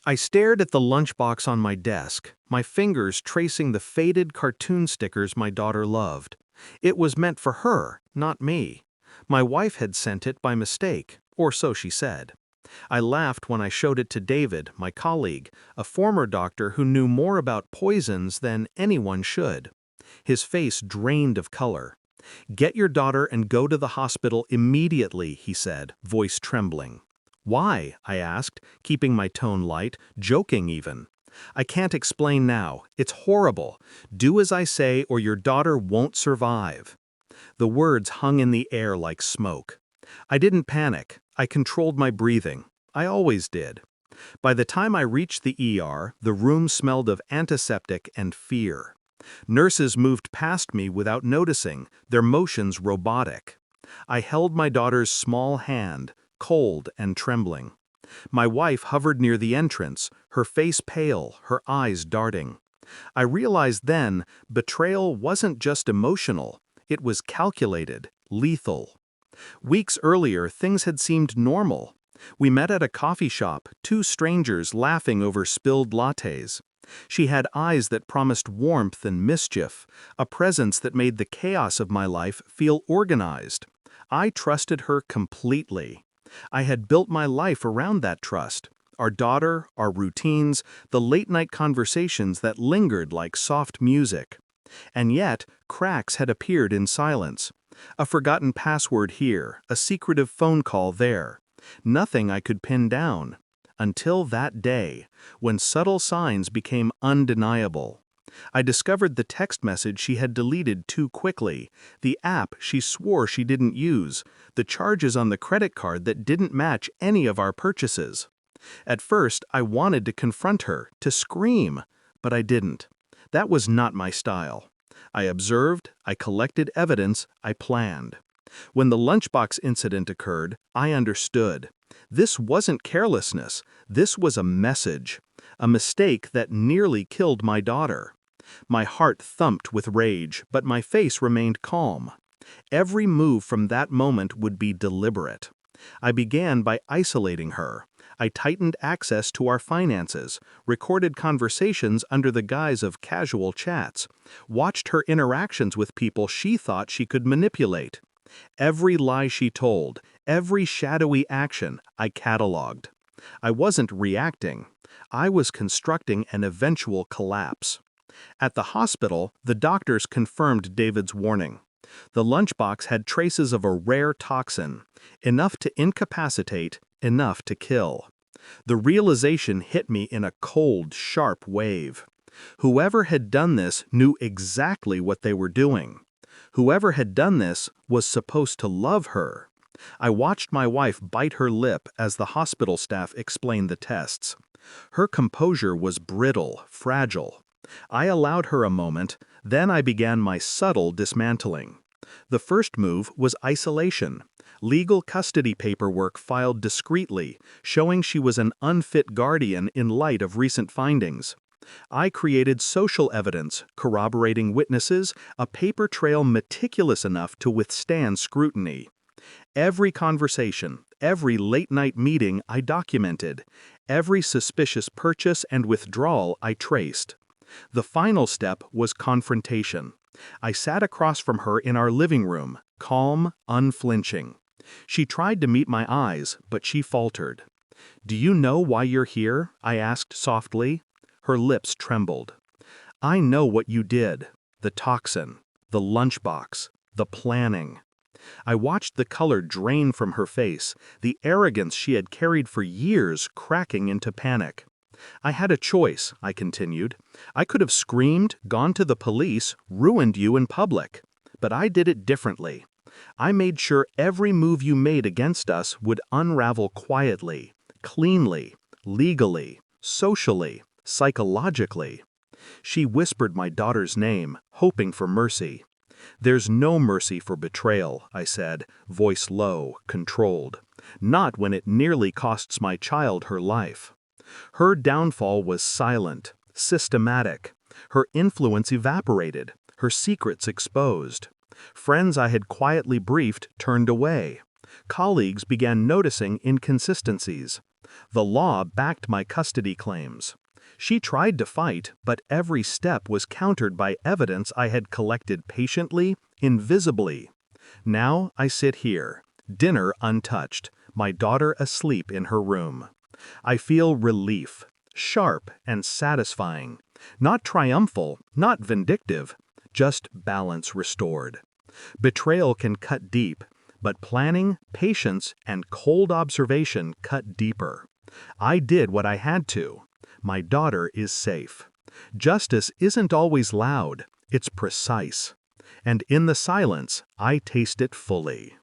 I stared at the lunchbox on my desk, my fingers tracing the faded cartoon stickers my daughter loved. It was meant for her, not me. My wife had sent it by mistake, or so she said. I laughed when I showed it to David, my colleague, a former doctor who knew more about poisons than anyone should. His face drained of color. "Get your daughter and go to the hospital immediately," he said, voice trembling. "Why?" I asked, keeping my tone light, joking even. "I can't explain now. It's horrible. Do as I say or your daughter won't survive." The words hung in the air like smoke. I didn't panic. I controlled my breathing. I always did. By the time I reached the ER, the room smelled of antiseptic and fear. Nurses moved past me without noticing, their motions robotic. I held my daughter's small hand, cold and trembling. My wife hovered near the entrance, her face pale, her eyes darting. I realized then, betrayal wasn't just emotional, it was calculated, lethal. Weeks earlier, things had seemed normal. We met at a coffee shop, two strangers laughing over spilled lattes. She had eyes that promised warmth and mischief, a presence that made the chaos of my life feel organized. I trusted her completely. I had built my life around that trust. Our daughter, our routines, the late-night conversations that lingered like soft music. And yet, cracks had appeared in silence. A forgotten password here, a secretive phone call there. Nothing I could pin down. Until that day, when subtle signs became undeniable. I discovered the text message she had deleted too quickly, the app she swore she didn't use, the charges on the credit card that didn't match any of our purchases. At first, I wanted to confront her, to scream, but I didn't. That was not my style. I observed, I collected evidence, I planned. When the lunchbox incident occurred, I understood. This wasn't carelessness, this was a message. A mistake that nearly killed my daughter. My heart thumped with rage, but my face remained calm. Every move from that moment would be deliberate. I began by isolating her. I tightened access to our finances, recorded conversations under the guise of casual chats, watched her interactions with people she thought she could manipulate. Every lie she told, every shadowy action, I cataloged. I wasn't reacting. I was constructing an eventual collapse. At the hospital, the doctors confirmed David's warning. The lunchbox had traces of a rare toxin, enough to incapacitate, enough to kill. The realization hit me in a cold, sharp wave. Whoever had done this knew exactly what they were doing. Whoever had done this was supposed to love her. I watched my wife bite her lip as the hospital staff explained the tests. Her composure was brittle, fragile. I allowed her a moment, then I began my subtle dismantling. The first move was isolation. Legal custody paperwork filed discreetly, showing she was an unfit guardian in light of recent findings. I created social evidence, corroborating witnesses, a paper trail meticulous enough to withstand scrutiny. Every conversation, every late-night meeting I documented. Every suspicious purchase and withdrawal I traced. The final step was confrontation. I sat across from her in our living room, calm, unflinching. She tried to meet my eyes, but she faltered. "Do you know why you're here?" I asked softly. Her lips trembled. "I know what you did. The toxin, the lunchbox, the planning." I watched the color drain from her face, the arrogance she had carried for years cracking into panic. "I had a choice," I continued. "I could have screamed, gone to the police, ruined you in public. But I did it differently. I made sure every move you made against us would unravel quietly, cleanly, legally, socially, psychologically." She whispered my daughter's name, hoping for mercy. "There's no mercy for betrayal," I said, voice low, controlled. "Not when it nearly costs my child her life." Her downfall was silent, systematic. Her influence evaporated, her secrets exposed. Friends I had quietly briefed turned away. Colleagues began noticing inconsistencies. The law backed my custody claims. She tried to fight, but every step was countered by evidence I had collected patiently, invisibly. Now I sit here, dinner untouched, my daughter asleep in her room. I feel relief, sharp and satisfying, not triumphal, not vindictive, just balance restored. Betrayal can cut deep, but planning, patience, and cold observation cut deeper. I did what I had to. My daughter is safe. Justice isn't always loud, it's precise. And in the silence, I taste it fully.